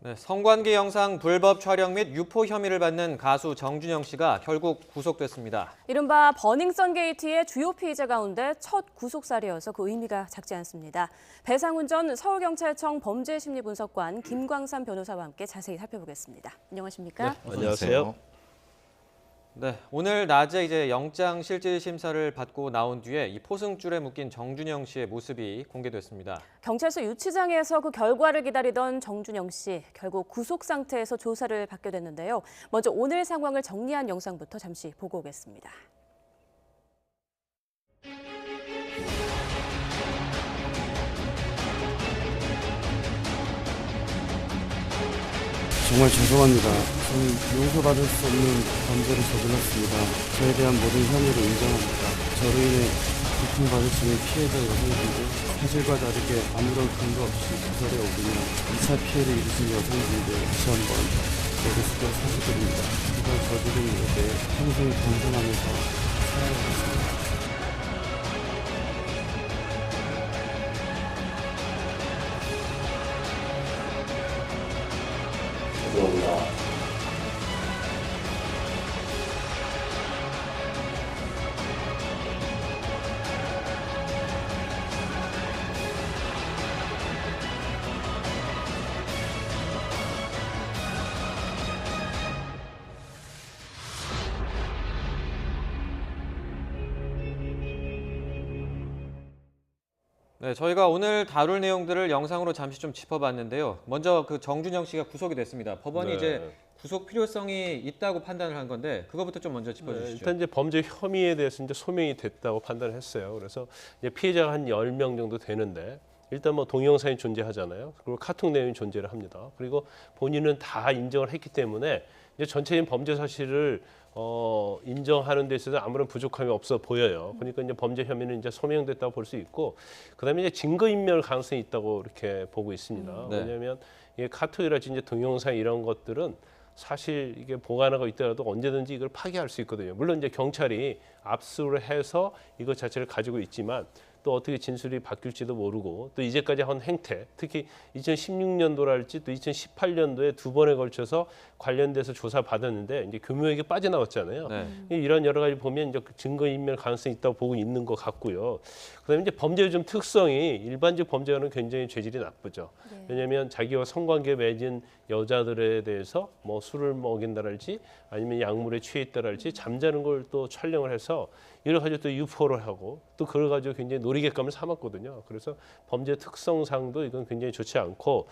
네, 성관계 영상 불법 촬영 및 유포 혐의를 받는 가수 정준영 씨가 결국 구속됐습니다. 이른바 버닝썬 게이트의 주요 피의자 가운데 첫 구속살이어서 그 의미가 작지 않습니다. 배상훈 전 서울경찰청 범죄심리분석관 김광삼 변호사와 함께 자세히 살펴보겠습니다. 안녕하십니까? 네, 안녕하세요. 네, 오늘 낮에 이제 영장 실질 심사를 받고 나온 뒤에 이 포승줄에 묶인 정준영 씨의 모습이 공개됐습니다. 경찰서 유치장에서 그 결과를 기다리던 정준영 씨, 결국 구속 상태에서 조사를 받게 됐는데요. 먼저 오늘 상황을 정리한 영상부터 잠시 보고 오겠습니다. 정말 죄송합니다. 저는 용서받을 수 없는 범죄를 저질렀습니다. 저에 대한 모든 혐의를 인정합니다. 저로 인해 고통받을 수 있는 피해자 여성들도 사실과 다르게 아무런 근거 없이 구설에 오르며 2차 피해를 입으신 여성분들 다시 한번 머릿속에 사죄드립니다. 이걸 저지른 일에 대해 평생 반성하면서 살아가겠습니다. 네, 저희가 오늘 다룰 내용들을 영상으로 잠시 좀 짚어봤는데요. 먼저 그 정준영 씨가 구속이 됐습니다. 법원이 네. 이제 구속 필요성이 있다고 판단을 한 건데 그거부터 좀 먼저 짚어주시죠. 일단 이제 범죄 혐의에 대해서 이제 소명이 됐다고 판단을 했어요. 그래서 이제 피해자가 한 10명 정도 되는데 일단 뭐 동영상이 존재하잖아요. 그리고 카톡 내용이 존재를 합니다. 그리고 본인은 다 인정을 했기 때문에 이제 전체적인 범죄 사실을 인정하는 데 있어서 아무런 부족함이 없어 보여요. 그러니까 이제 범죄 혐의는 이제 소명됐다고 볼 수 있고, 그다음에 이제 증거인멸 가능성이 있다고 이렇게 보고 있습니다. 네. 왜냐하면 이게 카톡이라든지 이제 동영상 이런 것들은 사실 이게 보관하고 있더라도 언제든지 이걸 파기할 수 있거든요. 물론 이제 경찰이 압수를 해서 이것 자체를 가지고 있지만 또 어떻게 진술이 바뀔지도 모르고 또 이제까지 한 행태, 특히 2016년도랄지 또 2018년도에 두 번에 걸쳐서 관련돼서 조사 받았는데 이제 교묘하게 빠져나왔잖아요. 네. 이런 여러 가지 보면 이제 증거인멸 가능성이 있다고 보고 있는 것 같고요. 그다음에 이제 범죄의 좀 특성이 일반적 범죄와는 굉장히 죄질이 나쁘죠. 네. 왜냐하면 자기와 성관계 맺은 여자들에 대해서 뭐 술을 먹인다랄지 아니면 약물에 취해 있다랄지 잠자는 걸 또 촬영을 해서 여러 가지 또 유포를 하고 또 그걸 가지고 굉장히 놀이객감을 삼았거든요. 그래서 범죄 특성상도 이건 굉장히 좋지 않고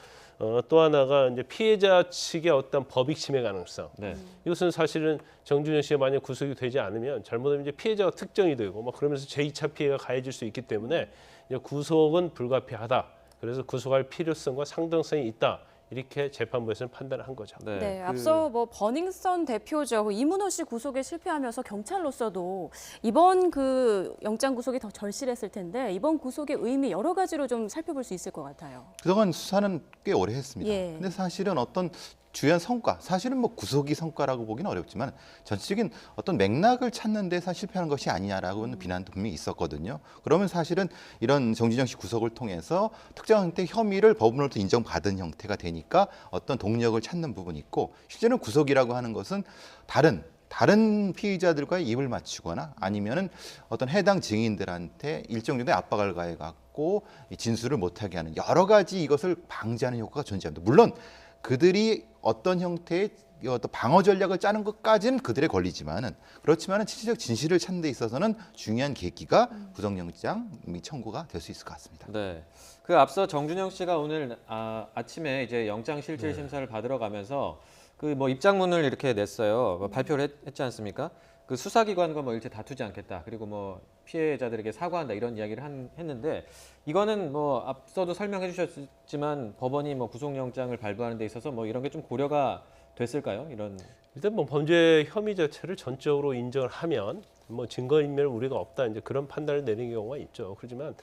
또 하나가 이제 피해자 측의 어떤 법익 침해 가능성. 네. 이것은 사실은 정준영 씨가 만약 구속이 되지 않으면 잘못하면 이제 피해자가 특정이 되고 막 그러면서 제2차 피해가 가해질 수 있기 때문에 이제 구속은 불가피하다. 그래서 구속할 필요성과 상당성이 있다. 이렇게 재판부에서는 판단을 한 거죠. 네, 앞서 뭐 버닝썬 대표죠. 이문호 씨 구속에 실패하면서 경찰로서도 이번 그 영장 구속이 더 절실했을 텐데 이번 구속의 의미 여러 가지로 좀 살펴볼 수 있을 것 같아요. 그동안 수사는 꽤 오래 했습니다. 예. 근데 사실은 어떤 주요한 성과, 사실은 뭐 구속이 성과라고 보기는 어렵지만 전체적인 어떤 맥락을 찾는 데서 실패하는 것이 아니냐라고는 비난도 분명히 있었거든요. 그러면 사실은 이런 정준영 씨 구속을 통해서 특정 형태 혐의를 법원으로부터 인정받은 형태가 되니까 어떤 동력을 찾는 부분이 있고, 실제는 구속이라고 하는 것은 다른 피의자들과의 입을 맞추거나 아니면은 어떤 해당 증인들한테 일정 정도의 압박을 가해갖고 진술을 못하게 하는 여러 가지 이것을 방지하는 효과가 존재합니다. 물론 그들이 어떤 형태의 어떤 방어 전략을 짜는 것까지는 그들에 걸리지만은, 그렇지만은 실질적 진실을 찾는 데 있어서는 중요한 계기가 구속영장 청구가 될 수 있을 것 같습니다. 네. 그 앞서 정준영 씨가 오늘 아침에 이제 영장 실질 심사를 받으러 가면서 그 뭐 입장문을 이렇게 냈어요. 뭐 발표를 했지 않습니까? 그 수사기관과 뭐 일체 다투지 않겠다. 그리고 뭐 피해자들에게 사과한다 이런 이야기를 했는데 이거는 뭐 앞서도 설명해 주셨지만 법원이 뭐 구속영장을 발부하는 데 있어서 뭐 이런 게 좀 고려가 됐을까요? 이런 일단 뭐 범죄 혐의 자체를 전적으로 인정을 하면 뭐 증거인멸 우려가 없다 이제 그런 판단을 내리는 경우가 있죠. 그렇지만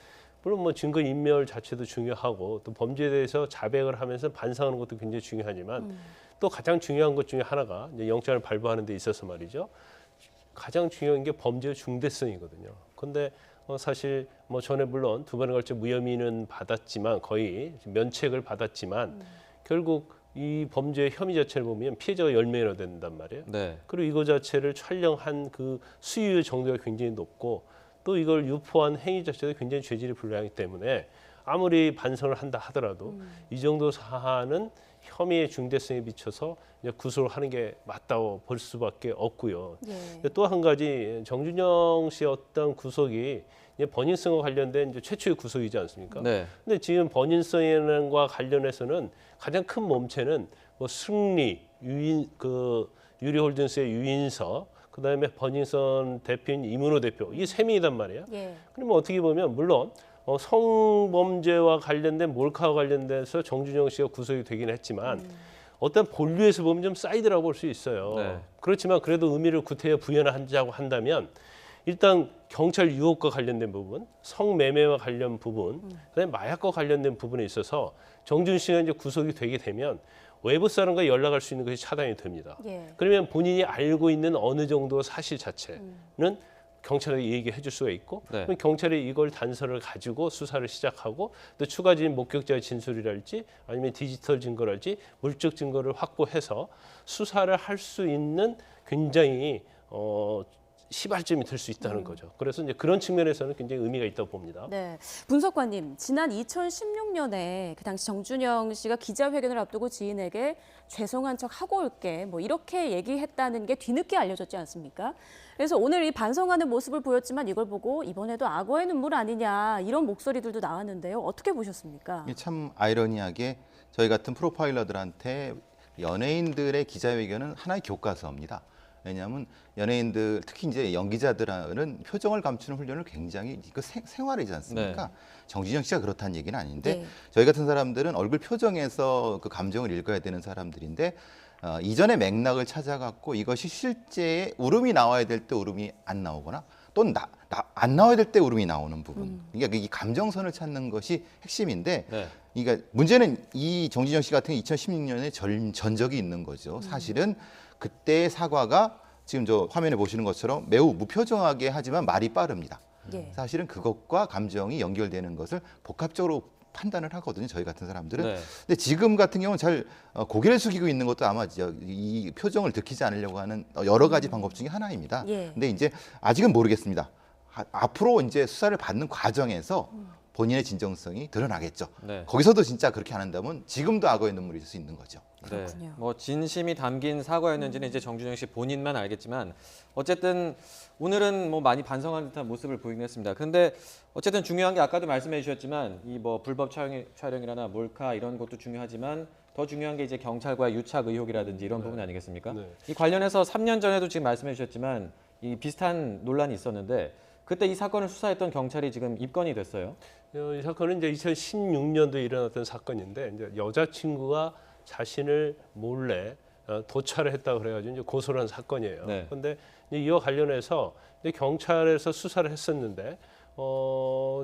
물론 뭐 증거인멸 자체도 중요하고 또 범죄에 대해서 자백을 하면서 반성하는 것도 굉장히 중요하지만 또 가장 중요한 것 중에 하나가 이제 영장을 발부하는 데 있어서 말이죠. 가장 중요한 게 범죄의 중대성이거든요. 그런데 사실 뭐 전에 물론 두 번에 걸쳐 무혐의는 받았지만 거의 면책을 받았지만 결국 이 범죄의 혐의 자체를 보면 피해자가 10명이나 된단 말이에요. 네. 그리고 이거 자체를 촬영한 그 수유 정도가 굉장히 높고 또 이걸 유포한 행위 자체가 굉장히 죄질이 불량하기 때문에 아무리 반성을 한다 하더라도 이 정도 사안은 혐의의 중대성에 비춰서 이제 구속을 하는 게 맞다고 볼 수밖에 없고요. 예. 또 한 가지 정준영 씨의 어떤 구속이 이제 번인성과 관련된 이제 최초의 구속이지 않습니까? 네. 근데 지금 번인성과 관련해서는 가장 큰 몸체는 뭐 승리, 유리홀딩스의 유인서, 그다음에 번인성 대표인 이문호 대표 이 세 명이단 말이에요. 예. 그러면 어떻게 보면 물론 성범죄와 관련된 몰카와 관련돼서 정준영 씨가 구속이 되긴 했지만 어떤 본류에서 보면 좀 사이드라고 볼 수 있어요. 네. 그렇지만 그래도 의미를 구태여 부여하자고 한다면 일단 경찰 유혹과 관련된 부분, 성매매와 관련 부분, 그다음에 마약과 관련된 부분에 있어서 정준 씨가 이제 구속이 되게 되면 외부 사람과 연락할 수 있는 것이 차단이 됩니다. 예. 그러면 본인이 알고 있는 어느 정도 사실 자체는 경찰에 얘기해 줄 수가 있고 네. 그럼 경찰이 이걸 단서를 가지고 수사를 시작하고 또 추가적인 목격자의 진술이랄지 아니면 디지털 증거랄지 물적 증거를 확보해서 수사를 할 수 있는 굉장히 시발점이 될 수 있다는 거죠. 그래서 이제 그런 측면에서는 굉장히 의미가 있다고 봅니다. 네, 분석관님, 지난 2016년에 그 당시 정준영 씨가 기자회견을 앞두고 지인에게 죄송한 척 하고 올게 뭐 이렇게 얘기했다는 게 뒤늦게 알려졌지 않습니까? 그래서 오늘 이 반성하는 모습을 보였지만 이걸 보고 이번에도 악어의 눈물 아니냐 이런 목소리들도 나왔는데요. 어떻게 보셨습니까? 이게 참 아이러니하게 저희 같은 프로파일러들한테 연예인들의 기자회견은 하나의 교과서입니다. 왜냐하면 연예인들 특히 이제 연기자들은 표정을 감추는 훈련을 굉장히 이거 생활이지 않습니까? 네. 정준영 씨가 그렇다는 얘기는 아닌데 네. 저희 같은 사람들은 얼굴 표정에서 그 감정을 읽어야 되는 사람들인데 이전의 맥락을 찾아갖고 이것이 실제 울음이 나와야 될 때 울음이 안 나오거나 또는 안 나와야 될 때 울음이 나오는 부분. 그러니까 이 감정선을 찾는 것이 핵심인데 네. 그러니까 문제는 이 정준영 씨 같은 2016년에 전적이 있는 거죠. 사실은 그때의 사과가 지금 저 화면에 보시는 것처럼 매우 무표정하게 하지만 말이 빠릅니다. 예. 사실은 그것과 감정이 연결되는 것을 복합적으로 판단을 하거든요. 저희 같은 사람들은. 네. 근데 지금 같은 경우는 잘 고개를 숙이고 있는 것도 아마 이 표정을 들키지 않으려고 하는 여러 가지 방법 중에 하나입니다. 예. 근데 이제 아직은 모르겠습니다. 앞으로 이제 수사를 받는 과정에서 본인의 진정성이 드러나겠죠. 네. 거기서도 진짜 그렇게 안 한다면 지금도 악어의 눈물이 있을 수 있는 거죠. 그렇군요. 네. 뭐 진심이 담긴 사과였는지는 이제 정준영 씨 본인만 알겠지만 어쨌든 오늘은 뭐 많이 반성하는 듯한 모습을 보이긴 했습니다. 그런데 어쨌든 중요한 게 아까도 말씀해 주셨지만 이 뭐 불법 촬영이나 몰카 이런 것도 중요하지만 더 중요한 게 이제 경찰과의 유착 의혹이라든지 이런 부분 아니겠습니까? 네. 이 관련해서 3년 전에도 지금 말씀해 주셨지만 이 비슷한 논란이 있었는데 그때 이 사건을 수사했던 경찰이 지금 입건이 됐어요. 이 사건은 이제 2016년도에 일어났던 사건인데 이제 여자친구가 자신을 몰래 도찰을 했다고 그래가지고 이제 고소를 한 사건이에요. 네. 그런데 이와 관련해서 이제 경찰에서 수사를 했었는데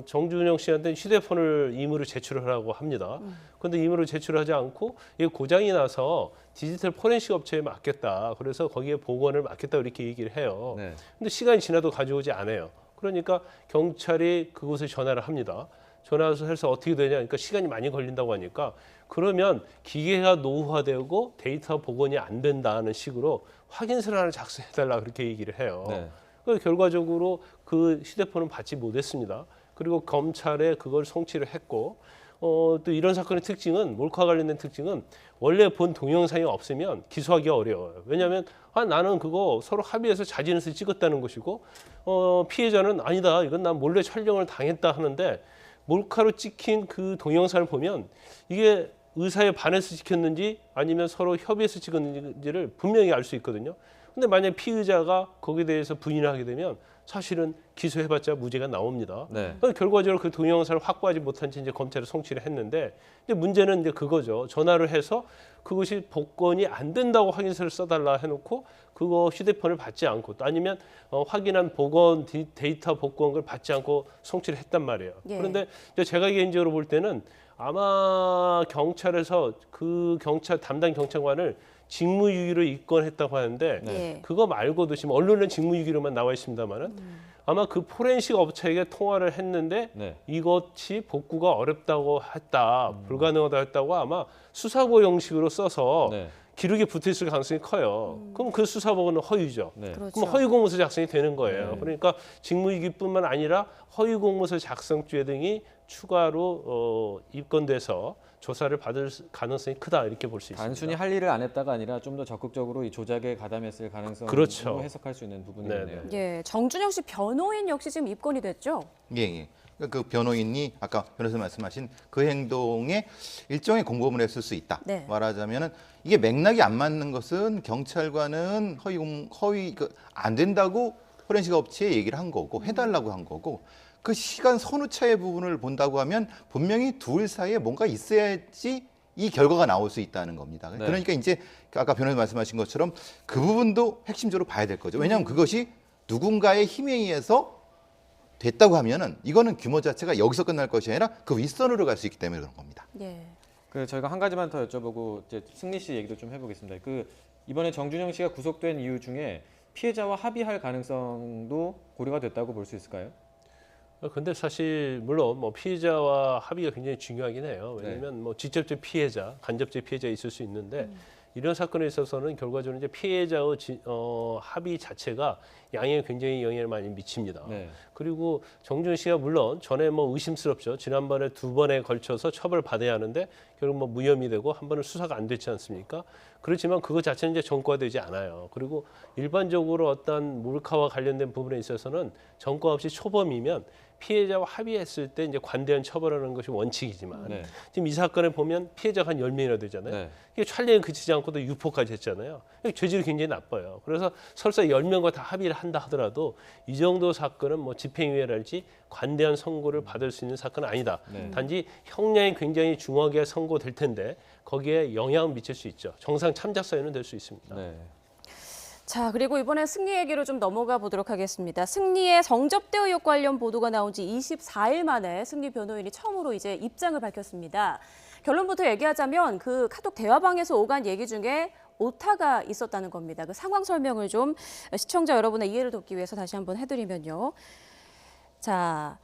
정준영 씨한테 휴대폰을 임의로 제출을 하라고 합니다. 그런데 임의로 제출하지 않고 이게 고장이 나서 디지털 포렌식 업체에 맡겼다. 그래서 거기에 복원을 맡겼다 이렇게 얘기를 해요. 네. 근데 시간이 지나도 가져오지 않아요. 그러니까 경찰이 그곳에 전화를 합니다. 전화해서 해서 어떻게 되냐, 그러니까 시간이 많이 걸린다고 하니까 그러면 기계가 노후화되고 데이터 복원이 안 된다는 식으로 확인서를 하나 작성해달라 그렇게 얘기를 해요. 네. 그래서 결과적으로 그 휴대폰은 받지 못했습니다. 그리고 검찰에 그걸 송치를 했고 또 이런 사건의 특징은 몰카 관련된 특징은 원래 본 동영상이 없으면 기소하기 어려워요. 왜냐하면 나는 그거 서로 합의해서 자진해서 찍었다는 것이고 피해자는 아니다. 이건 난 몰래 촬영을 당했다 하는데 몰카로 찍힌 그 동영상을 보면 이게 의사에 반해서 찍혔는지 아니면 서로 협의해서 찍었는지를 분명히 알 수 있거든요. 근데 만약 피의자가 거기에 대해서 부인을 하게 되면 사실은 기소해봤자 무죄가 나옵니다. 네. 그래서 결과적으로 그 동영상을 확보하지 못한 채 이제 검찰에 송치를 했는데 이제 문제는 이제 그거죠. 전화를 해서 그것이 복권이 안 된다고 확인서를 써달라 해놓고 그거 휴대폰을 받지 않고 또 아니면 확인한 복원 데이터 복권 걸 받지 않고 송치를 했단 말이에요. 예. 그런데 이제 제가 개인적으로 볼 때는 아마 경찰에서 그 경찰 담당 경찰관을 직무유기로 입건했다고 하는데 네. 그거 말고도 지금 언론은 직무유기로만 나와 있습니다만은 아마 그 포렌식 업체에게 통화를 했는데 네. 이것이 복구가 어렵다고 했다, 불가능하다 했다고 아마 수사보 형식으로 써서 네. 기록에 붙어 있을 가능성이 커요. 그럼 그 수사보고는 허위죠. 네. 그렇죠. 그럼 허위 공문서 작성이 되는 거예요. 그러니까 직무유기뿐만 아니라 허위 공문서 작성죄 등이 추가로 입건돼서 조사를 받을 가능성이 크다 이렇게 볼 수 있습니다. 단순히 할 일을 안 했다가 아니라 좀 더 적극적으로 이 조작에 가담했을 가능성을 그렇죠. 해석할 수 있는 부분이네요. 네, 예, 정준영 씨 변호인 역시 지금 입건이 됐죠? 예, 예. 그 변호인이 아까 변호사 말씀하신 그 행동에 일종의 공범을 했을 수 있다. 네. 말하자면은 이게 맥락이 안 맞는 것은 경찰관은 허위 안 된다고 포렌식 업체에 얘기를 한 거고 해달라고 한 거고 그 시간 선후차의 부분을 본다고 하면 분명히 둘 사이에 뭔가 있어야지 이 결과가 나올 수 있다는 겁니다. 네. 그러니까 이제 아까 변호사님 말씀하신 것처럼 그 부분도 핵심적으로 봐야 될 거죠. 왜냐하면 그것이 누군가의 힘에 의해서 됐다고 하면은 이거는 규모 자체가 여기서 끝날 것이 아니라 그 윗선으로 갈 수 있기 때문에 그런 겁니다. 예. 그 저희가 한 가지만 더 여쭤보고 이제 승리 씨 얘기도 좀 해보겠습니다. 그 이번에 정준영 씨가 구속된 이유 중에 피해자와 합의할 가능성도 고려가 됐다고 볼 수 있을까요? 근데 사실 물론 뭐 피해자와 합의가 굉장히 중요하긴 해요. 왜냐하면 뭐 직접적 피해자, 간접적 피해자 있을 수 있는데 이런 사건에 있어서는 결과적으로 이제 피해자의 합의 자체가 양형에 굉장히 영향을 많이 미칩니다. 네. 그리고 정준 씨가 물론 전에 뭐 의심스럽죠. 지난번에 2번에 걸쳐서 처벌 받아야 하는데 결국 뭐 무혐의 되고 한 번은 수사가 안 됐지 않습니까? 그렇지만 그거 자체는 이제 전과되지 않아요. 그리고 일반적으로 어떤 몰카와 관련된 부분에 있어서는 전과 없이 초범이면 피해자와 합의했을 때 이제 관대한 처벌하는 것이 원칙이지만 네. 지금 이 사건에 보면 피해자가 한 10명이나 되잖아요. 네. 이게 촬영에 그치지 않고도 유포까지 했잖아요. 죄질이 굉장히 나빠요. 그래서 설사 10명과 다 합의를 한다 하더라도 이 정도 사건은 뭐 집행유예랄지 관대한 선고를 받을 수 있는 사건은 아니다. 네. 단지 형량이 굉장히 중하게 선고될 텐데 거기에 영향을 미칠 수 있죠. 정상 참작 사유는 될 수 있습니다. 네. 자, 그리고 이번에 승리 얘기로 좀 넘어가 보도록 하겠습니다. 승리의 성접대 의혹 관련 보도가 나온 지 24일 만에 승리 변호인이 처음으로 이제 입장을 밝혔습니다. 결론부터 얘기하자면 그 카톡 대화방에서 오간 얘기 중에 오타가 있었다는 겁니다. 그 상황 설명을 좀 시청자 여러분의 이해를 돕기 위해서 다시 한번 해드리면요. 자,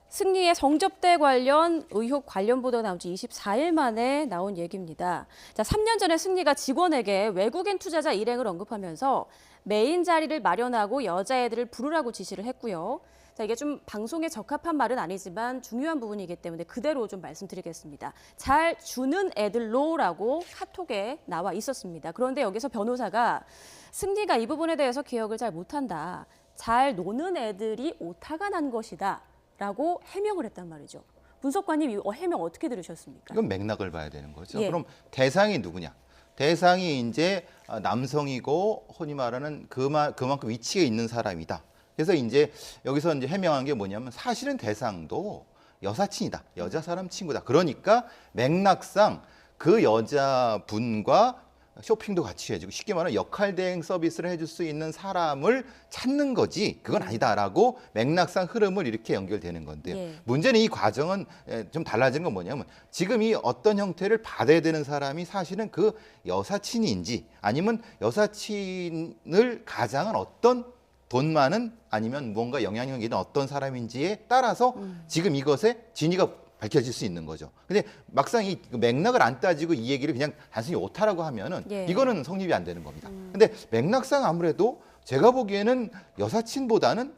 승리의 성접대 관련 의혹 관련 보도가 나온 지 24일 만에 나온 얘기입니다. 자, 3년 전에 승리가 직원에게 외국인 투자자 일행을 언급하면서 메인 자리를 마련하고 여자애들을 부르라고 지시를 했고요. 자, 이게 좀 방송에 적합한 말은 아니지만 중요한 부분이기 때문에 그대로 좀 말씀드리겠습니다. 잘 주는 애들로라고 카톡에 나와 있었습니다. 그런데 여기서 변호사가 승리가 이 부분에 대해서 기억을 잘 못한다. 잘 노는 애들이 오타가 난 것이다. 라고 해명을 했단 말이죠. 분석관님 이 해명 어떻게 들으셨습니까? 이건 맥락을 봐야 되는 거죠. 예. 그럼 대상이 누구냐? 대상이 이제 남성이고 흔히 말하는 그만큼 위치에 있는 사람이다. 그래서 이제 여기서 이제 해명한 게 뭐냐면 사실은 대상도 여사친이다. 여자 사람 친구다. 그러니까 맥락상 그 여자분과 쇼핑도 같이 해주고 쉽게 말하면 역할 대행 서비스를 해줄 수 있는 사람을 찾는 거지 그건 아니다라고 맥락상 흐름을 이렇게 연결되는 건데요. 예. 문제는 이 과정은 좀 달라진 건 뭐냐면 지금 이 어떤 형태를 받아야 되는 사람이 사실은 그 여사친인지 아니면 여사친을 가장한 어떤 돈 많은 아니면 뭔가 영향력 있는 어떤 사람인지에 따라서 지금 이것의 진위가 밝혀질 수 있는 거죠. 근데 막상 이 맥락을 안 따지고 이 얘기를 그냥 단순히 오타라고 하면은 예. 이거는 성립이 안 되는 겁니다. 근데 맥락상 아무래도 제가 보기에는 여사친보다는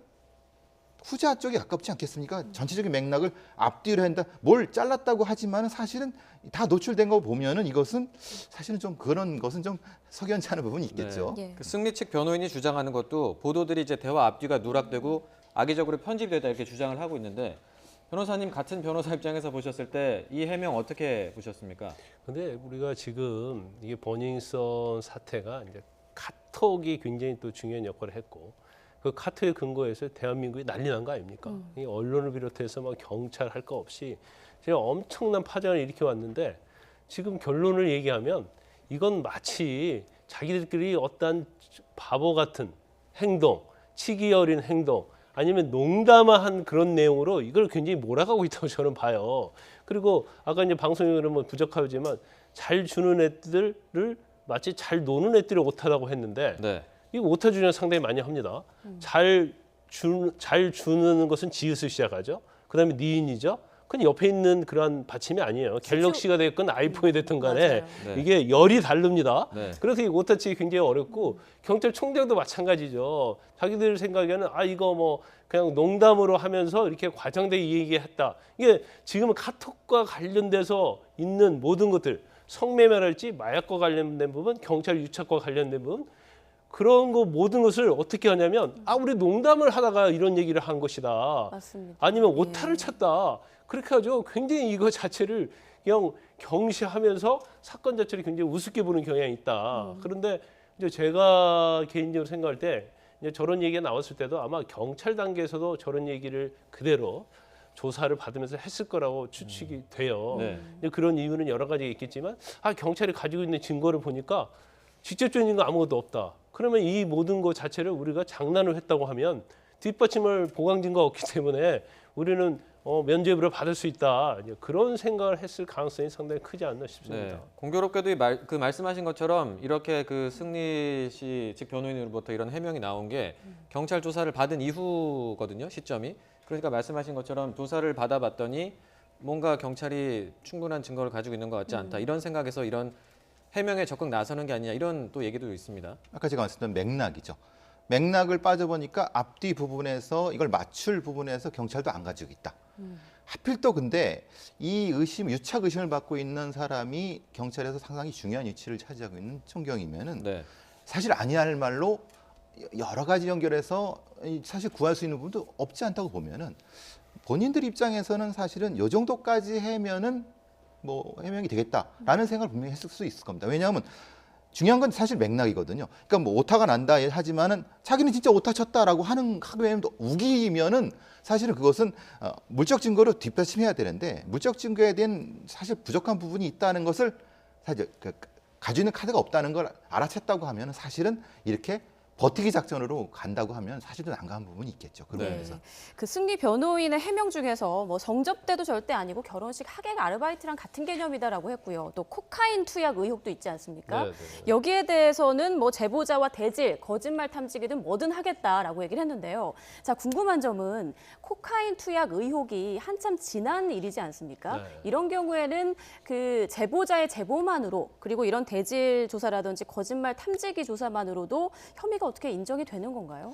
후자 쪽에 가깝지 않겠습니까? 전체적인 맥락을 앞뒤로 한다. 뭘 잘랐다고 하지만은 사실은 다 노출된 거 보면은 이것은 사실은 좀 그런 것은 좀 석연치 않은 부분이 있겠죠. 예. 그 승리 측 변호인이 주장하는 것도 보도들이 이제 대화 앞뒤가 누락되고 악의적으로 편집되다 이렇게 주장을 하고 있는데 변호사님 같은 변호사 입장에서 보셨을 때 이 해명 어떻게 보셨습니까? 근데 우리가 지금 이게 버닝썬 사태가 이제 카톡이 굉장히 또 중요한 역할을 했고 그 카톡에 근거해서 대한민국이 난리 난 거 아닙니까? 이 언론을 비롯해서 막 경찰 할 거 없이 제가 엄청난 파장을 일으켜 왔는데 지금 결론을 얘기하면 이건 마치 자기들끼리 어떤 바보 같은 행동, 치기 어린 행동 아니면 농담한 그런 내용으로 이걸 굉장히 몰아가고 있다고 저는 봐요. 그리고 아까 이제 방송에 그러면 부적하지만 잘 주는 애들을 마치 잘 노는 애들이 오타라고 했는데 네. 이 오타 주장 상당히 많이 합니다. 잘 잘 주는 것은 지읒을 시작하죠. 그다음에 니은이죠. 그건 옆에 있는 그러한 받침이 아니에요. 갤럭시가 됐건 아이폰이 됐든 간에 맞아요. 네. 이게 열이 다릅니다. 네. 그래서 이 오타치 굉장히 어렵고 경찰총장도 마찬가지죠. 자기들 생각에는 이거 뭐 그냥 농담으로 하면서 이렇게 과장되게 얘기했다. 이게 지금은 카톡과 관련돼서 있는 모든 것들 성매매랄지 마약과 관련된 부분, 경찰 유착과 관련된 부분 그런 거 모든 것을 어떻게 하냐면 우리 농담을 하다가 이런 얘기를 한 것이다. 맞습니다. 아니면 오타를 쳤다. 그렇게 하죠. 굉장히 이거 자체를 그냥 경시하면서 사건 자체를 굉장히 우습게 보는 경향이 있다. 그런데 이제 제가 개인적으로 생각할 때 이제 저런 얘기가 나왔을 때도 아마 경찰 단계에서도 저런 얘기를 그대로 조사를 받으면서 했을 거라고 추측이 돼요. 네. 근데 그런 이유는 여러 가지 있겠지만 경찰이 가지고 있는 증거를 보니까 직접적인 증거 아무것도 없다. 그러면 이 모든 것 자체를 우리가 장난을 했다고 하면 뒷받침을 보강 증거가 없기 때문에 우리는 면죄부를 받을 수 있다. 이제 그런 생각을 했을 가능성이 상당히 크지 않나 싶습니다. 네. 공교롭게도 그 말씀하신 것처럼 이렇게 그 승리 씨 측 변호인으로부터 이런 해명이 나온 게 경찰 조사를 받은 이후거든요. 시점이. 그러니까 말씀하신 것처럼 조사를 받아봤더니 뭔가 경찰이 충분한 증거를 가지고 있는 것 같지 않다. 이런 생각에서 이런 해명에 적극 나서는 게 아니냐 이런 또 얘기도 있습니다. 아까 제가 말씀드린 맥락이죠. 맥락을 빠져보니까 앞뒤 부분에서 이걸 맞출 부분에서 경찰도 안 가지고 있다. 하필 또 근데 이 유착 의심을 받고 있는 사람이 경찰에서 상당히 중요한 위치를 차지하고 있는 총경이면은 네. 사실 아니할 말로 여러 가지 연결해서 사실 구할 수 있는 부분도 없지 않다고 보면은 본인들 입장에서는 사실은 이 정도까지 해면은 뭐 해명이 되겠다라는 생각을 분명히 했을 수 있을 겁니다. 왜냐하면 중요한 건 사실 맥락이거든요. 그러니까 뭐 오타가 난다 하지만은 자기는 진짜 오타 쳤다라고 하면 우기면은 사실은 그것은 물적 증거로 뒷받침해야 되는데 물적 증거에 대한 사실 부족한 부분이 있다는 것을 사실 가지고 있는 카드가 없다는 걸 알아챘다고 하면은 사실은 이렇게 버티기 작전으로 간다고 하면 사실은 난감한 부분이 있겠죠. 그런 면에서. 그 승리 변호인의 해명 중에서 뭐 성접대도 절대 아니고 결혼식 하객 아르바이트랑 같은 개념이다라고 했고요. 또 코카인 투약 의혹도 있지 않습니까? 네. 여기에 대해서는 뭐 제보자와 대질, 거짓말 탐지기든 뭐든 하겠다라고 얘기를 했는데요. 자, 궁금한 점은 코카인 투약 의혹이 한참 지난 일이지 않습니까? 네. 이런 경우에는 그 제보자의 제보만으로 그리고 이런 대질 조사라든지 거짓말 탐지기 조사만으로도 혐의가 어떻게 인정이 되는 건가요?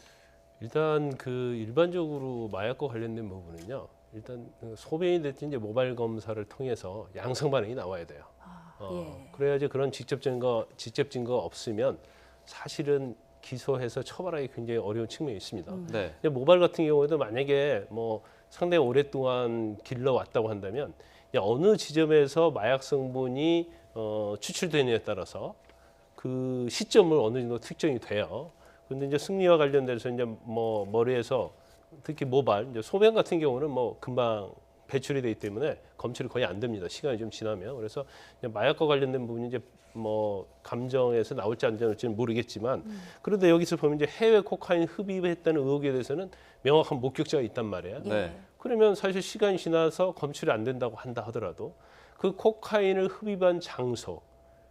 일단 그 일반적으로 마약과 관련된 부분은요. 일단 그 소변이 됐든 이제 모바일 검사를 통해서 양성 반응이 나와야 돼요. 예. 그래야지 그런 직접 증거가 없으면 사실은 기소해서 처벌하기 굉장히 어려운 측면이 있습니다. 네. 근데 모바일 같은 경우에도 만약에 뭐 상당히 오랫동안 길러왔다고 한다면 어느 지점에서 마약 성분이 추출되느냐에 따라서 그 시점을 어느 정도 특정이 돼요. 근데 이제 승리와 관련돼서 이제 뭐 머리에서 특히 모발, 이제 소변 같은 경우는 뭐 금방 배출이 되기 때문에 검출이 거의 안 됩니다. 시간이 좀 지나면. 그래서 마약과 관련된 부분이 이제 뭐 감정에서 나올지 안 나올지는 모르겠지만 그런데 여기서 보면 이제 해외 코카인 흡입을 했다는 의혹에 대해서는 명확한 목격자가 있단 말이에요. 네. 그러면 사실 시간이 지나서 검출이 안 된다고 한다 하더라도 그 코카인을 흡입한 장소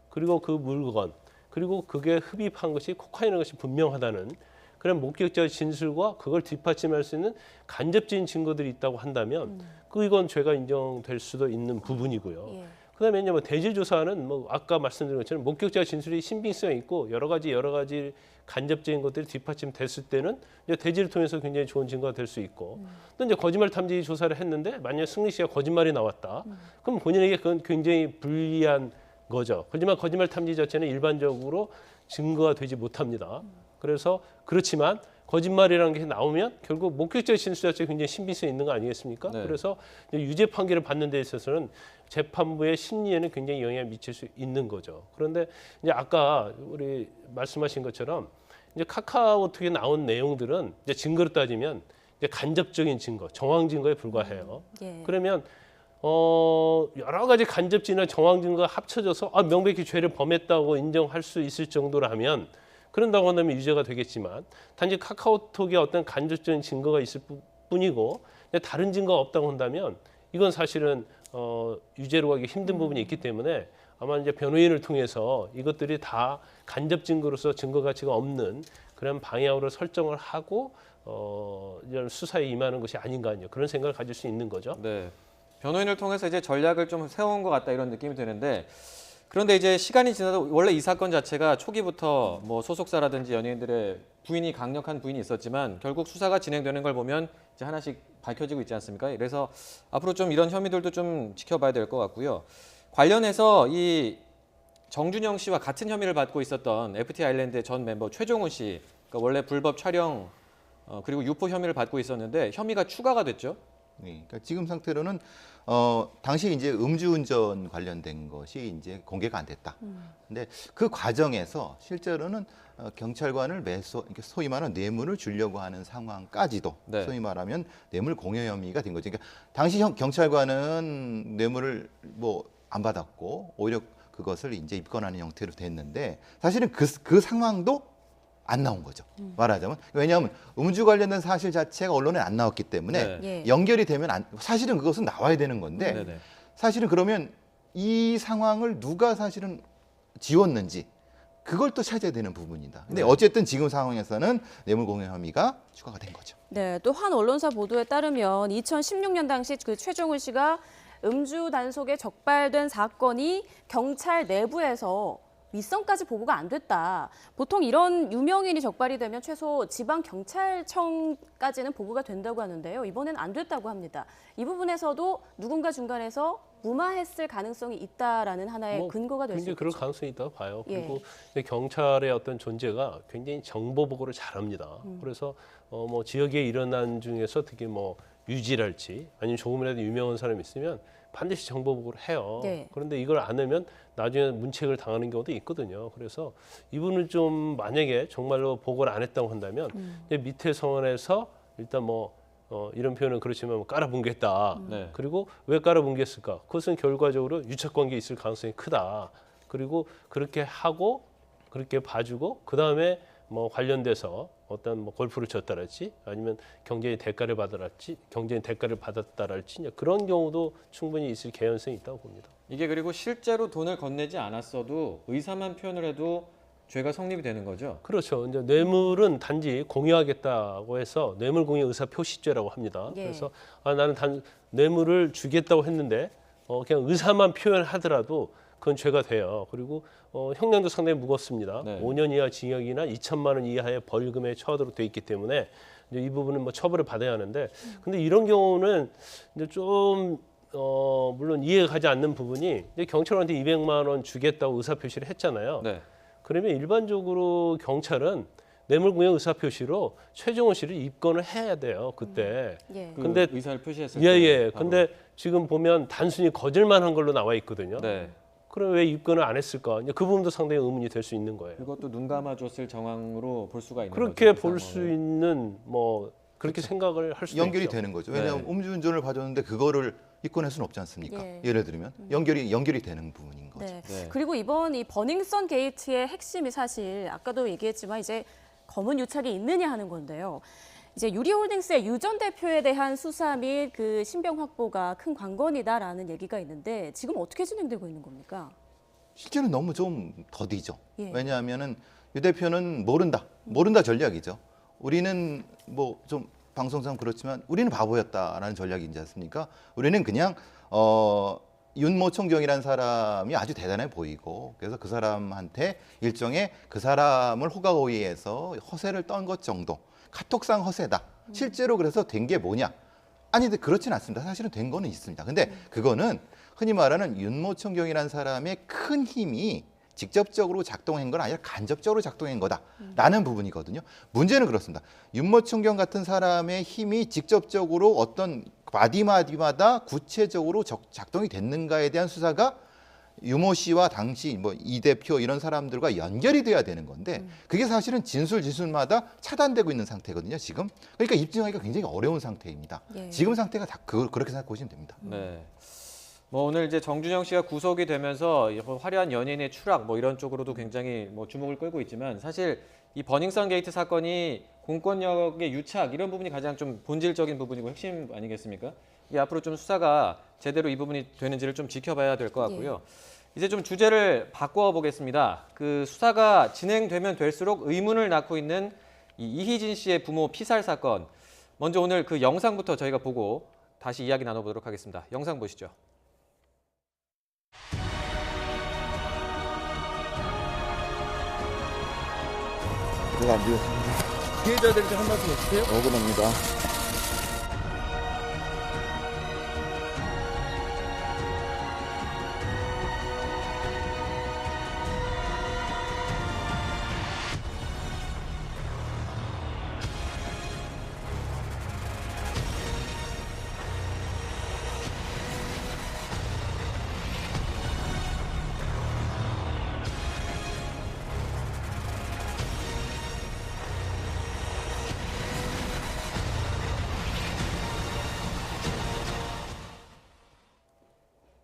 그리고 그 물건 그리고 그게 흡입한 것이 코카인인 것이 분명하다는 그런 목격자의 진술과 그걸 뒷받침할 수 있는 간접적인 증거들이 있다고 한다면 이건 죄가 인정될 수도 있는 부분이고요. 예. 그다음에 이제 뭐 대질 조사는 뭐 아까 말씀드린 것처럼 목격자 진술이 신빙성이 있고 여러 가지 간접적인 것들이 뒷받침됐을 때는 이제 대질을 통해서 굉장히 좋은 증거가 될 수 있고 또 이제 거짓말 탐지 조사를 했는데 만약 승리 씨가 거짓말이 나왔다. 그럼 본인에게 그건 굉장히 불리한 거죠. 하지만 거짓말 탐지 자체는 일반적으로 증거가 되지 못합니다. 그래서 그렇지만 거짓말이라는 게 나오면 결국 목격자의 진술 자체가 굉장히 신빙성이 있는 거 아니겠습니까? 네. 그래서 유죄 판결을 받는 데 있어서는 재판부의 심리에는 굉장히 영향을 미칠 수 있는 거죠. 그런데 이제 아까 우리 말씀하신 것처럼 이제 카카오톡에 나온 내용들은 이제 증거로 따지면 이제 간접적인 증거, 정황 증거에 불과해요. 예. 그러면 여러 가지 간접증이나 정황 증거가 합쳐져서 명백히 죄를 범했다고 인정할 수 있을 정도라면 그런다고 한다면 유죄가 되겠지만 단지 카카오톡에 어떤 간접적인 증거가 있을 뿐이고 다른 증거가 없다고 한다면 이건 사실은 유죄로 가기 힘든 부분이 있기 때문에 아마 이제 변호인을 통해서 이것들이 다 간접 증거로서 증거 가치가 없는 그런 방향으로 설정을 하고 이런 수사에 임하는 것이 아닌가 하는 그런 생각을 가질 수 있는 거죠. 네. 변호인을 통해서 이제 전략을 좀 세운 것 같다 이런 느낌이 드는데 그런데 이제 시간이 지나도 원래 이 사건 자체가 초기부터 뭐 소속사라든지 연예인들의 부인이 강력한 부인이 있었지만 결국 수사가 진행되는 걸 보면 이제 하나씩 밝혀지고 있지 않습니까? 그래서 앞으로 좀 이런 혐의들도 좀 지켜봐야 될 것 같고요. 관련해서 이 정준영 씨와 같은 혐의를 받고 있었던 FT 아일랜드의 전 멤버 최종훈 씨, 그러니까 원래 불법 촬영 그리고 유포 혐의를 받고 있었는데 혐의가 추가가 됐죠. 네, 그러니까 지금 상태로는 당시 이제 음주운전 관련된 것이 이제 공개가 안 됐다. 근데 그 과정에서 실제로는 경찰관을 이렇게 소위 말하는 뇌물을 주려고 하는 상황까지도 네. 소위 말하면 뇌물 공여 혐의가 된 거죠. 그러니까 당시 경찰관은 뇌물을 뭐 안 받았고 오히려 그것을 이제 입건하는 형태로 됐는데 사실은 그 상황도 안 나온 거죠. 말하자면 왜냐하면 음주 관련된 사실 자체가 언론에 안 나왔기 때문에 네. 예. 연결이 되면 사실은 그것은 나와야 되는 건데 네네. 사실은 그러면 이 상황을 누가 사실은 지웠는지 그걸 또 찾아야 되는 부분이다. 근데 네. 어쨌든 지금 상황에서는 뇌물공여 혐의가 추가가 된 거죠. 네, 또 한 언론사 보도에 따르면 2016년 당시 그 최종훈 씨가 음주 단속에 적발된 사건이 경찰 내부에서 윗선까지 보고가 안 됐다. 보통 이런 유명인이 적발이 되면 최소 지방 경찰청까지는 보고가 된다고 하는데요. 이번엔 안 됐다고 합니다. 이 부분에서도 누군가 중간에서 무마했을 가능성이 있다라는 하나의 근거가 될 수 굉장히 있죠. 그럴 가능성이 있다고 봐요. 예. 그리고 이제 경찰의 어떤 존재가 굉장히 정보 보고를 잘합니다. 그래서 뭐 지역에 일어난 중에서 특히 뭐 유지랄지 아니면 조금이라도 유명한 사람이 있으면 반드시 정보 보고를 해요. 네. 그런데 이걸 안 하면 나중에 문책을 당하는 경우도 있거든요. 그래서 이분을 좀 만약에 정말로 보고를 안 했다고 한다면 이제 밑에 성원에서 일단 뭐 이런 표현은 그렇지만 뭐 깔아뭉갰다. 네. 그리고 왜 깔아뭉갰을까? 그것은 결과적으로 유착관계 있을 가능성이 크다. 그리고 그렇게 하고 그렇게 봐주고 그 다음에 뭐 관련돼서 어떤 뭐 골프를 쳤다랄지 아니면 경제의 대가를 받았다랄지 이제 그런 경우도 충분히 있을 개연성이 있다고 봅니다. 이게 그리고 실제로 돈을 건네지 않았어도 의사만 표현을 해도 죄가 성립이 되는 거죠. 그렇죠. 이제 뇌물은 단지 공유하겠다고 해서 뇌물 공유 의사 표시죄라고 합니다. 예. 그래서 나는 뇌물을 주겠다고 했는데 그냥 의사만 표현하더라도 그건 죄가 돼요. 그리고 형량도 상당히 무겁습니다. 네. 5년 이하 징역이나 2천만 원 이하의 벌금에 처하도록 돼 있기 때문에 이제 이 부분은 뭐 처벌을 받아야 하는데 근데 이런 경우는 이제 좀 물론 이해가 가지 않는 부분이 이제 경찰한테 200만 원 주겠다고 의사 표시를 했잖아요. 네. 그러면 일반적으로 경찰은 뇌물공여 의사표시로 최종원 씨를 입건을 해야 돼요. 그때. 예. 그 근데- 의사를 표시했을 예예. 때 근데 지금 보면 단순히 거절만 한 걸로 나와 있거든요. 네. 그럼 왜 입건을 안 했을까? 이제 그 부분도 상당히 의문이 될 수 있는 거예요. 그것도 눈 감아줬을 정황으로 볼 수가 있는 그렇게 거죠. 그 볼 수 상황을. 있는 뭐 그렇게 생각을 할 수도 연결이 있죠. 되는 거죠. 네. 왜냐하면 음주운전을 봐줬는데 그거를 입건할 수는 없지 않습니까? 예. 예를 들면 연결이 되는 부분인 거죠. 네. 네. 그리고 이번 이 버닝썬 게이트의 핵심이 사실 아까도 얘기했지만 이제 검은 유착이 있느냐 하는 건데요. 이제 유리홀딩스의 유 전 대표에 대한 수사 및 그 신병 확보가 큰 관건이다라는 얘기가 있는데 지금 어떻게 진행되고 있는 겁니까? 실제는 너무 좀 더디죠. 예. 왜냐하면은 유 대표는 모른다 전략이죠. 우리는 뭐 좀 방송상 그렇지만 우리는 바보였다라는 전략이지 않습니까? 우리는 그냥 윤모 총경이라는 사람이 아주 대단해 보이고 그래서 그 사람한테 일종의 그 사람을 호가호위해서 허세를 떤 것 정도 카톡상 허세다. 실제로 그래서 된 게 뭐냐? 아니 근데 그렇진 않습니다. 사실은 된 거는 있습니다. 근데 그거는 흔히 말하는 윤모 총경이라는 사람의 큰 힘이 직접적으로 작동한 건 아니라 간접적으로 작동한 거다라는 부분이거든요. 문제는 그렇습니다. 윤모 총경 같은 사람의 힘이 직접적으로 어떤 마디마디마다 구체적으로 작동이 됐는가에 대한 수사가 유모 씨와 당시 뭐 이 대표 이런 사람들과 연결이 돼야 되는 건데 그게 사실은 진술마다 차단되고 있는 상태거든요. 지금 그러니까 입증하기가 굉장히 어려운 상태입니다. 예. 지금 상태가 다 그렇게 생각하시면 됩니다. 네. 뭐 오늘 이제 정준영 씨가 구속이 되면서 화려한 연예인의 추락 뭐 이런 쪽으로도 굉장히 뭐 주목을 끌고 있지만 사실 이 버닝썬 게이트 사건이 공권력의 유착 이런 부분이 가장 좀 본질적인 부분이고 핵심 아니겠습니까? 이게 앞으로 좀 수사가 제대로 이 부분이 되는지를 좀 지켜봐야 될 것 같고요. 이제 좀 주제를 바꿔 보겠습니다. 그 수사가 진행되면 될수록 의문을 낳고 있는 이 이희진 씨의 부모 피살 사건. 먼저 오늘 그 영상부터 저희가 보고 다시 이야기 나눠보도록 하겠습니다. 영상 보시죠. 제가 안 드렸습니다. 피해자들한테 한 말씀 해주세요. 억울합니다.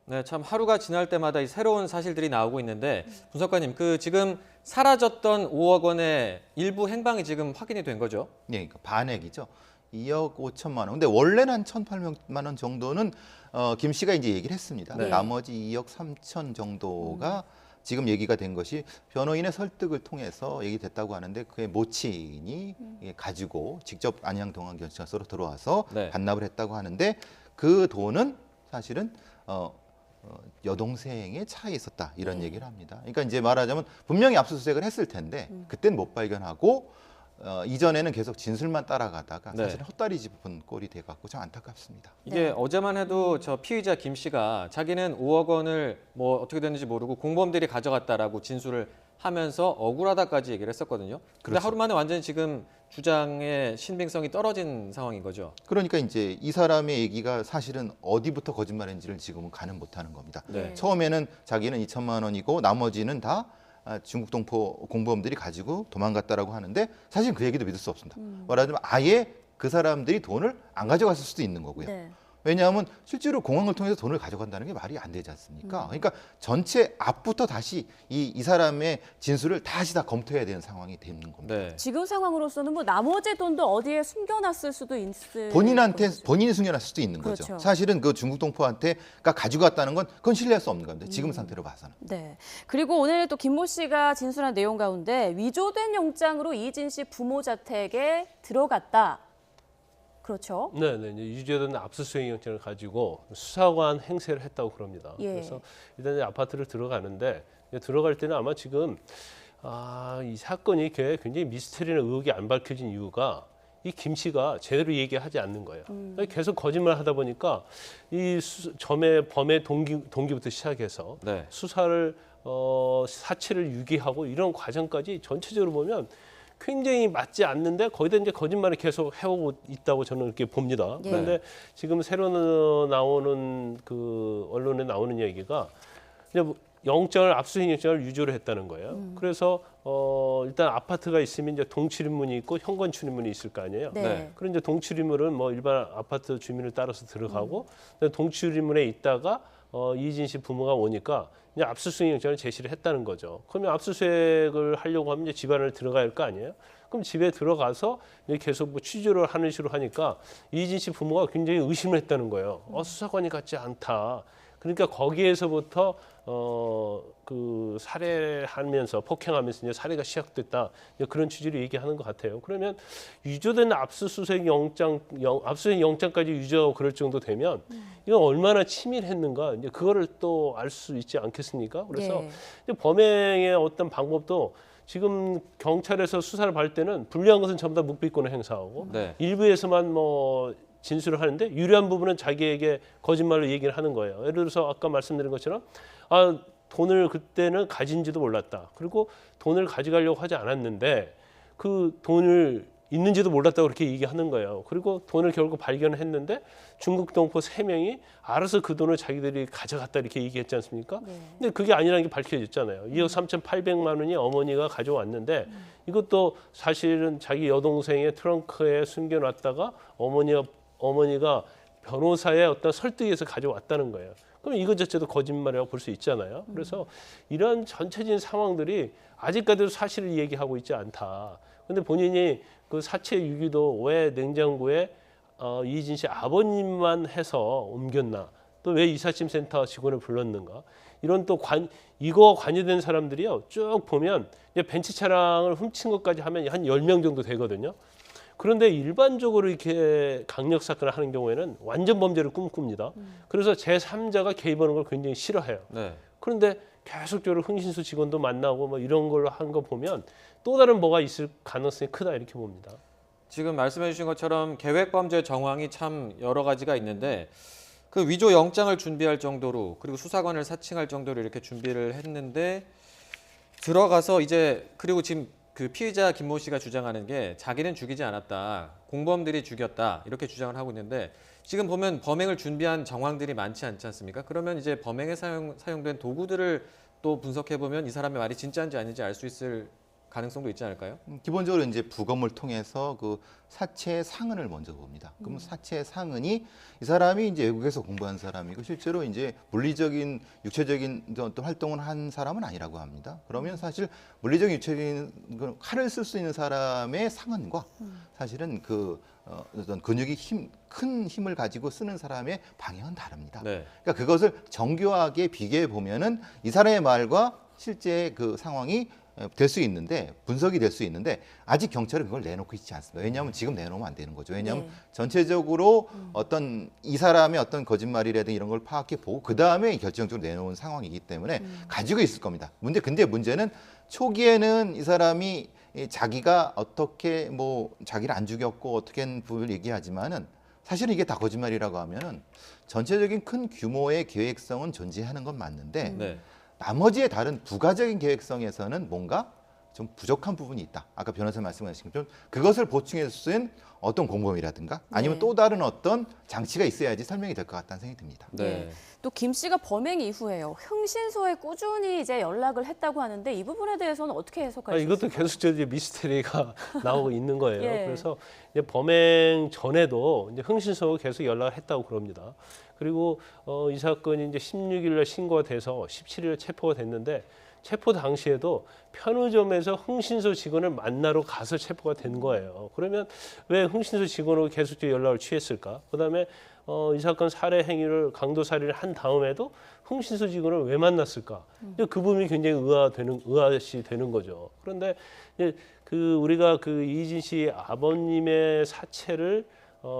네, 참 하루가 지날 때마다 이 새로운 사실들이 나오고 있는데 분석관님, 그 지금 사라졌던 5억 원의 일부 행방이 지금 확인이 된 거죠? 예, 그러니까 반액이죠. 2억 5천만 원. 근데 원래는 한 1,800만 원 정도는 김 씨가 이제 얘기를 했습니다. 네. 나머지 2억 3천 정도가 지금 얘기가 된 것이 변호인의 설득을 통해서 얘기됐다고 하는데 그의 모친이 가지고 직접 안양동안경찰서로 들어와서 네. 반납을 했다고 하는데 그 돈은 사실은 여동생의 차에 있었다 이런 얘기를 합니다. 그러니까 이제 말하자면 분명히 압수수색을 했을 텐데 그때는 못 발견하고 이전에는 계속 진술만 따라가다가 네. 사실 헛다리 짚은 꼴이 돼갖고 참 안타깝습니다. 이게 어제만 해도 저 피의자 김 씨가 자기는 5억 원을 뭐 어떻게 됐는지 모르고 공범들이 가져갔다라고 진술을 하면서 억울하다까지 얘기를 했었거든요. 근데 그렇죠. 하루 만에 완전히 지금 주장의 신빙성이 떨어진 상황인 거죠. 그러니까 이제 이 사람의 얘기가 사실은 어디부터 거짓말인지를 지금은 가늠 못하는 겁니다. 네. 처음에는 자기는 2천만 원이고 나머지는 다 중국 동포 공범들이 가지고 도망갔다라고 하는데 사실 그 얘기도 믿을 수 없습니다. 말하자면 아예 그 사람들이 돈을 안 가져갔을 수도 있는 거고요. 네. 왜냐하면 실제로 공항을 통해서 돈을 가져간다는 게 말이 안 되지 않습니까? 그러니까 전체 앞부터 다시 이 사람의 진술을 다시 다 검토해야 되는 상황이 되는 겁니다. 네. 지금 상황으로서는 뭐 나머지 돈도 어디에 숨겨놨을 수도 있을 본인한테 거죠. 본인이 숨겨놨을 수도 있는 거죠. 그렇죠. 사실은 그 중국 동포한테가 가지고 갔다는 건 그건 신뢰할 수 없는 겁니다. 지금 상태로 봐서는. 네. 그리고 오늘 또 김모 씨가 진술한 내용 가운데 위조된 영장으로 이희진 씨 부모 자택에 들어갔다. 그렇죠. 네, 네. 이제 유죄된 압수수색 영장을 가지고 수사관 행세를 했다고 그럽니다. 예. 그래서 일단 이제 아파트를 들어가는데 이제 들어갈 때는 아마 지금 이 사건이 굉장히 미스터리나 의혹이 안 밝혀진 이유가 이 김 씨가 제대로 얘기하지 않는 거예요. 계속 거짓말 하다 보니까 이 범의 동기부터 시작해서 네. 수사를 사체를 유기하고 이런 과정까지 전체적으로 보면 굉장히 맞지 않는데 거기다 이제 거짓말을 계속 해오고 있다고 저는 이렇게 봅니다. 예. 그런데 지금 새로 나오는 그 언론에 나오는 얘기가 그냥 압수수색 영장을 유죄로 했다는 거예요. 그래서 일단 아파트가 있으면 이제 동출입문이 있고 현관 출입문이 있을 거 아니에요. 네. 네. 그런 이제 동출입문은 뭐 일반 아파트 주민을 따라서 들어가고 동출입문에 있다가 이희진 씨 부모가 오니까 이제 압수수색 영장을 제시를 했다는 거죠. 그러면 압수수색을 하려고 하면 이제 집안을 들어가야 할 거 아니에요? 그럼 집에 들어가서 이제 계속 뭐 취조를 하는 식으로 하니까 이희진 씨 부모가 굉장히 의심을 했다는 거예요. 수사관이 같지 않다. 그러니까 거기에서부터 그 살해하면서 폭행하면서 이제 살해가 시작됐다. 이제 그런 취지로 얘기하는 것 같아요. 그러면 유죄된 압수수색 영장까지 유죄하고 그럴 정도 되면 이건 얼마나 치밀했는가 이제 그거를 또 알 수 있지 않겠습니까? 그래서 예. 이제 범행의 어떤 방법도 지금 경찰에서 수사를 받을 때는 불리한 것은 전부 다 묵비권을 행사하고 네. 일부에서만 뭐 진술을 하는데 유리한 부분은 자기에게 거짓말로 얘기를 하는 거예요. 예를 들어서 아까 말씀드린 것처럼 돈을 그때는 가진지도 몰랐다. 그리고 돈을 가져가려고 하지 않았는데 그 돈을 있는지도 몰랐다고 그렇게 얘기하는 거예요. 그리고 돈을 결국 발견을 했는데 중국 동포 3명이 알아서 그 돈을 자기들이 가져갔다 이렇게 얘기했지 않습니까? 네. 근데 그게 아니라는 게 밝혀졌잖아요. 2억 3,800만 원이 어머니가 가져왔는데 이것도 사실은 자기 여동생의 트렁크에 숨겨놨다가 어머니가 변호사의 어떤 설득에서 가져왔다는 거예요. 그럼 이것 자체도 거짓말이라고 볼 수 있잖아요. 그래서 이런 전체적인 상황들이 아직까지도 사실을 얘기하고 있지 않다. 근데 본인이 그 사체 유기도 왜 냉장고에 이희진 씨 아버님만 해서 옮겼나? 또 왜 이삿짐센터 직원을 불렀는가? 이런 또 이거 관여된 사람들이요. 쭉 보면 이제 벤츠 차량을 훔친 것까지 하면 한 10명 정도 되거든요. 그런데 일반적으로 이렇게 강력 사건을 하는 경우에는 완전 범죄를 꿈꿉니다. 그래서 제3자가 개입하는 걸 굉장히 싫어해요. 네. 그런데 계속적으로 흥신소 직원도 만나고 뭐 이런 걸로 한 거 보면 또 다른 뭐가 있을 가능성이 크다 이렇게 봅니다. 지금 말씀해 주신 것처럼 계획 범죄 정황이 참 여러 가지가 있는데 그 위조 영장을 준비할 정도로 그리고 수사관을 사칭할 정도로 이렇게 준비를 했는데 들어가서 이제 그리고 지금 그 피의자 김모 씨가 주장하는 게 자기는 죽이지 않았다. 공범들이 죽였다. 이렇게 주장을 하고 있는데 지금 보면 범행을 준비한 정황들이 많지 않지 않습니까? 그러면 이제 범행에 사용된 도구들을 또 분석해 보면 이 사람의 말이 진짜인지 아닌지 알 수 있을 가능성도 있지 않을까요? 기본적으로 이제 부검을 통해서 그 사체의 상흔을 먼저 봅니다. 그럼 사체의 상흔이 이 사람이 이제 외국에서 공부한 사람이고 실제로 이제 물리적인 육체적인 어떤 활동을 한 사람은 아니라고 합니다. 그러면 사실 물리적인 육체적인 그 칼을 쓸 수 있는 사람의 상흔과 사실은 그 어떤 근육이 큰 힘을 가지고 쓰는 사람의 방향은 다릅니다. 네. 그러니까 그것을 정교하게 비교해 보면은 이 사람의 말과 실제 그 상황이 될 수 있는데 분석이 될 수 있는데 아직 경찰은 그걸 내놓고 있지 않습니다. 왜냐하면 지금 내놓으면 안 되는 거죠. 왜냐하면 전체적으로 어떤 이 사람의 어떤 거짓말이라든가 이런 걸 파악해 보고 그 다음에 결정적으로 내놓은 상황이기 때문에 가지고 있을 겁니다. 근데 문제는 초기에는 이 사람이 자기가 어떻게 뭐 자기를 안 죽였고 어떻게 한 부분을 얘기하지만은 사실은 이게 다 거짓말이라고 하면은 전체적인 큰 규모의 계획성은 존재하는 건 맞는데 네. 나머지의 다른 부가적인 계획성에서는 뭔가 좀 부족한 부분이 있다. 아까 변호사 말씀하신 것처럼 그것을 보충해 쓴 어떤 공범이라든가 아니면 네. 또 다른 어떤 장치가 있어야지 설명이 될 것 같다는 생각이 듭니다. 네. 또 김 씨가 범행 이후에요. 흥신소에 꾸준히 이제 연락을 했다고 하는데 이 부분에 대해서는 어떻게 해석할 수 이것도 있을까요? 계속 이제 미스테리가 나오고 있는 거예요. 예. 그래서 이제 범행 전에도 이제 흥신소 계속 연락을 했다고 그럽니다. 그리고 이 사건이 이제 16일날 신고가 돼서 17일 체포가 됐는데 체포 당시에도 편의점에서 흥신소 직원을 만나러 가서 체포가 된 거예요. 그러면 왜 흥신소 직원으로 계속 연락을 취했을까? 그다음에 이 사건 살해 행위를 강도 살인을 한 다음에도 흥신소 직원을 왜 만났을까? 이제 그 부분이 굉장히 의아시 되는 거죠. 그런데 이제 그 우리가 그 이진 씨 아버님의 사체를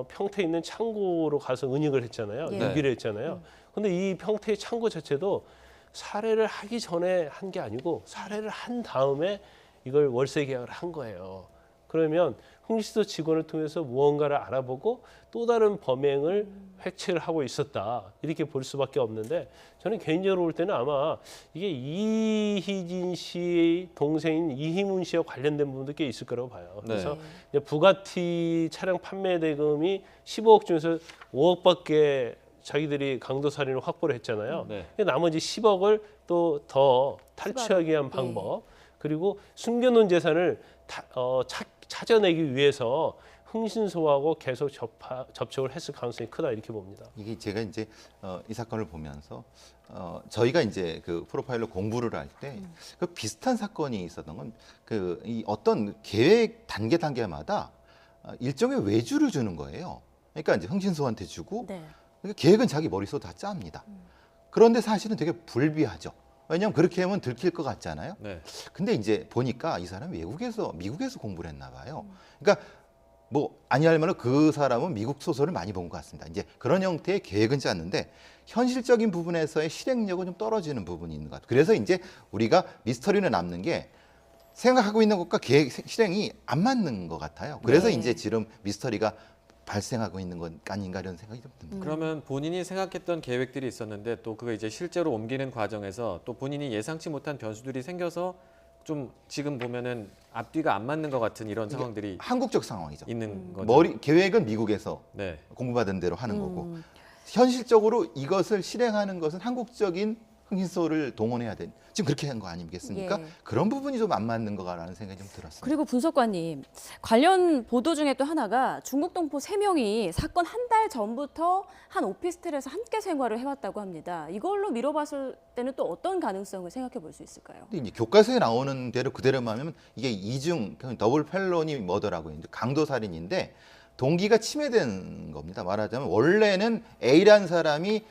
평택에 있는 창고로 가서 은닉을 했잖아요. 예. 유기를 했잖아요. 근데 이 평택 창고 자체도 살해를 하기 전에 한 게 아니고 살해를 한 다음에 이걸 월세 계약을 한 거예요. 그러면 흥신소 직원을 통해서 무언가를 알아보고 또 다른 범행을 획책을 하고 있었다. 이렇게 볼 수밖에 없는데 저는 개인적으로 볼 때는 아마 이게 이희진 씨 동생인 이희문 씨와 관련된 부분도 꽤 있을 거라고 봐요. 그래서 이제 부가티 차량 판매 대금이 15억 중에서 5억밖에 자기들이 강도 살인을 확보를 했잖아요. 네. 나머지 10억을 또 더 탈취하기 위한 방법 그리고 숨겨놓은 재산을 찾아내기 위해서 흥신소하고 계속 접촉을 했을 가능성이 크다 이렇게 봅니다. 이게 제가 이제 이 사건을 보면서 저희가 이제 그 프로파일러 공부를 할 때 그 비슷한 사건이 있었던 건 그 이 어떤 계획 단계마다 일종의 외주를 주는 거예요. 그러니까 이제 흥신소한테 주고 네. 그러니까 계획은 자기 머릿속으로 다 짭니다. 그런데 사실은 되게 불비하죠. 왜냐하면 그렇게 하면 들킬 것 같잖아요. 네. 근데 이제 보니까 이 사람이 미국에서 공부를 했나 봐요. 그러니까 뭐 아니할만은 그 사람은 미국 소설을 많이 본 것 같습니다. 이제 그런 형태의 계획은 짰는데 현실적인 부분에서의 실행력은 좀 떨어지는 부분이 있는 것 같아요. 그래서 이제 우리가 미스터리는 남는 게 생각하고 있는 것과 계획 실행이 안 맞는 것 같아요. 그래서 네. 이제 지금 미스터리가 발생하고 있는 건 아닌가 이런 생각이 좀 듭니다. 그러면 본인이 생각했던 계획들이 있었는데 또 그거 이제 실제로 옮기는 과정에서 또 본인이 예상치 못한 변수들이 생겨서 좀 지금 보면은 앞뒤가 안 맞는 것 같은 이런 상황들이 한국적 상황이죠. 있는 거죠. 계획은 미국에서 네. 공부받은 대로 하는 거고 현실적으로 이것을 실행하는 것은 한국적인 흥신소를 동원해야 된 지금 그렇게 한 거 아니겠습니까? 예. 그런 부분이 좀 안 맞는 거라는 생각이 좀 들었습니다. 그리고 분석관님, 관련 보도 중에 또 하나가 중국 동포 3명이 사건 한 달 전부터 한 오피스텔에서 함께 생활을 해왔다고 합니다. 이걸로 미뤄봤을 때는 또 어떤 가능성을 생각해 볼 수 있을까요? 근데 이제 교과서에 나오는 대로 그대로만 하면 이게 이중 더블 펠로니 머더라고 이제 강도 살인인데 동기가 침해된 겁니다. 말하자면 원래는 A라는 사람이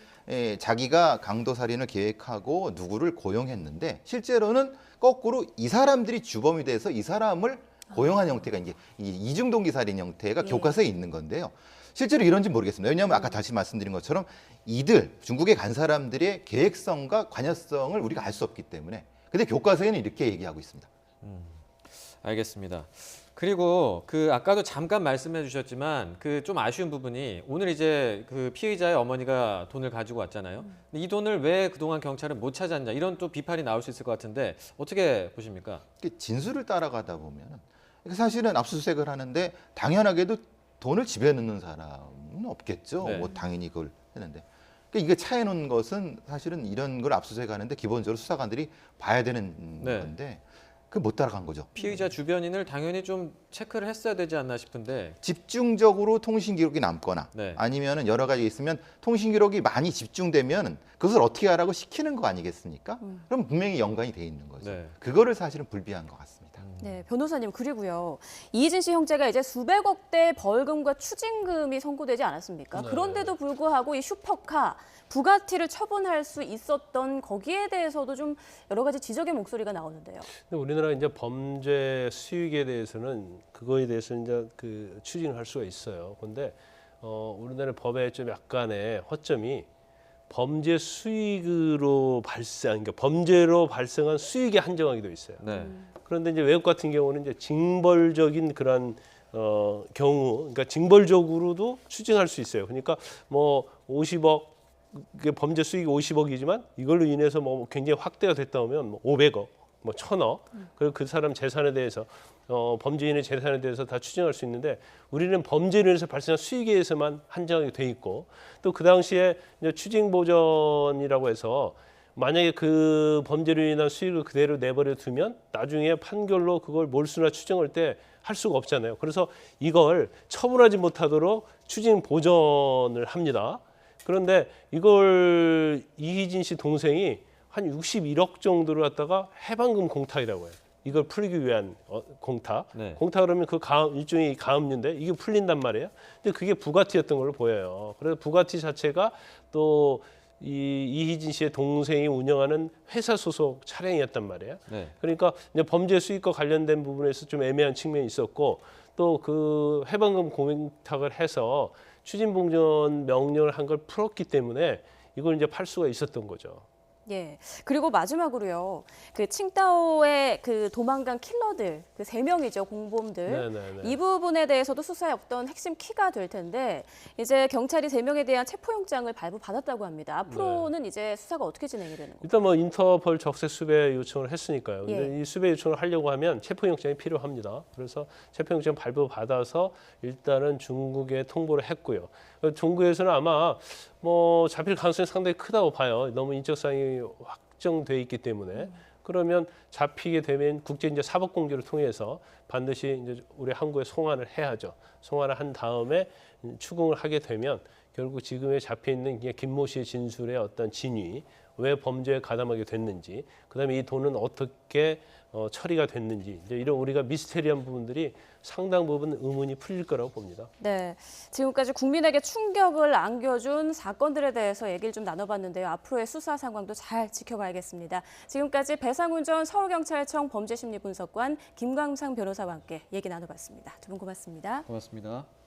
자기가 강도 살인을 계획하고 누구를 고용했는데 실제로는 거꾸로 이 사람들이 주범이 돼서 이 사람을 고용한 형태가 이제 이중 동기 살인 형태가 예. 교과서에 있는 건데요. 실제로 이런지 모르겠습니다. 왜냐하면 아까 다시 말씀드린 것처럼 이들 중국에 간 사람들의 계획성과 관여성을 우리가 알 수 없기 때문에 근데 교과서에는 이렇게 얘기하고 있습니다. 알겠습니다. 그리고 그 아까도 잠깐 말씀해 주셨지만 그 좀 아쉬운 부분이 오늘 이제 그 피의자의 어머니가 돈을 가지고 왔잖아요. 근데 이 돈을 왜 그동안 경찰은 못 찾았냐 이런 또 비판이 나올 수 있을 것 같은데 어떻게 보십니까? 진술을 따라가다 보면 사실은 압수수색을 하는데 당연하게도 돈을 집에 넣는 사람은 없겠죠. 네. 뭐 당연히 그걸 했는데 그러니까 이게 차에 놓은 것은 사실은 이런 걸 압수수색하는데 기본적으로 수사관들이 봐야 되는 네. 건데 그 못 따라간 거죠. 피의자 주변인을 당연히 좀 체크를 했어야 되지 않나 싶은데 집중적으로 통신 기록이 남거나 네. 아니면은 여러 가지 있으면 통신 기록이 많이 집중되면 그것을 어떻게 하라고 시키는 거 아니겠습니까? 그럼 분명히 연관이 돼 있는 거죠. 네. 그거를 사실은 불비한 것 같습니다. 네, 변호사님 그리고요. 이희진 씨 형제가 이제 수백억 대 벌금과 추징금이 선고되지 않았습니까? 네. 그런데도 불구하고 이 슈퍼카 부가티를 처분할 수 있었던 거기에 대해서도 좀 여러 가지 지적의 목소리가 나오는데요. 근데 우리나라 이제 범죄 수익에 대해서는 그거에 대해서 이제 그 추징을 할 수가 있어요. 그런데 우리나라 법의 좀 약간의 허점이 범죄 수익으로 그러니까 범죄로 발생한 수익에 한정하게 돼 있어요. 네. 그런데 이제 외국 같은 경우는 이제 징벌적인 그런 경우, 그러니까 징벌적으로도 추징할 수 있어요. 그러니까 뭐 50억 그게 범죄 수익이 50억이지만 이걸로 인해서 뭐 굉장히 확대가 됐다 하면 뭐 500억, 뭐 1000억, 그리고 그 사람 재산에 대해서 범죄인의 재산에 대해서 다 추징할 수 있는데 우리는 범죄로 인해서 발생한 수익에 의해서만 한정하게 돼 있고 또 그 당시에 이제 추징 보전이라고 해서 만약에 그 범죄로 인한 수익을 그대로 내버려 두면 나중에 판결로 그걸 몰수나 추징할 때 할 수가 없잖아요. 그래서 이걸 처분하지 못하도록 추징 보전을 합니다. 그런데 이걸 이희진 씨 동생이 한 61억 정도를 갖다가 해방금 공탁이라고 해요. 이걸 풀기 위한 공탁. 네. 공탁 그러면 그 일종의 가압류인데 이게 풀린단 말이에요. 근데 그게 부가티였던 걸로 보여요. 그래서 부가티 자체가 또 이희진 씨의 동생이 운영하는 회사 소속 차량이었단 말이에요. 네. 그러니까 이제 범죄 수익과 관련된 부분에서 좀 애매한 측면이 있었고 또 그 해방금 공탁을 해서 추징봉전 명령을 한 걸 풀었기 때문에 이걸 이제 팔 수가 있었던 거죠. 예. 그리고 마지막으로요. 그 칭다오의 그 도망간 킬러들, 그 3명이죠, 공범들. 네네네. 이 부분에 대해서도 수사의 어떤 핵심 키가 될 텐데 이제 경찰이 3명에 대한 체포영장을 발부받았다고 합니다. 앞으로는 이제 수사가 어떻게 진행이 되는 건가요? 일단 뭐 인터폴 적색 수배 요청을 했으니까요. 근데 예. 이 수배 요청을 하려고 하면 체포영장이 필요합니다. 그래서 체포영장 발부받아서 일단은 중국에 통보를 했고요. 중국에서는 아마 뭐 잡힐 가능성이 상당히 크다고 봐요. 너무 인적사항이 확정돼 있기 때문에. 그러면 잡히게 되면 국제 이제 사법공조를 통해서 반드시 이제 우리 한국에 송환을 해야죠. 송환을 한 다음에 추궁을 하게 되면 결국 지금에 잡혀 있는 김모 씨의 진술의 어떤 진위, 왜 범죄에 가담하게 됐는지, 그다음에 이 돈은 어떻게 처리가 됐는지 이제 이런 우리가 미스테리한 부분들이 상당 부분 의문이 풀릴 거라고 봅니다. 네, 지금까지 국민에게 충격을 안겨준 사건들에 대해서 얘기를 좀 나눠봤는데요. 앞으로의 수사 상황도 잘 지켜봐야겠습니다. 지금까지 배상훈 전 서울경찰청 범죄심리분석관 김광상 변호사와 함께 얘기 나눠봤습니다. 두 분 고맙습니다. 고맙습니다.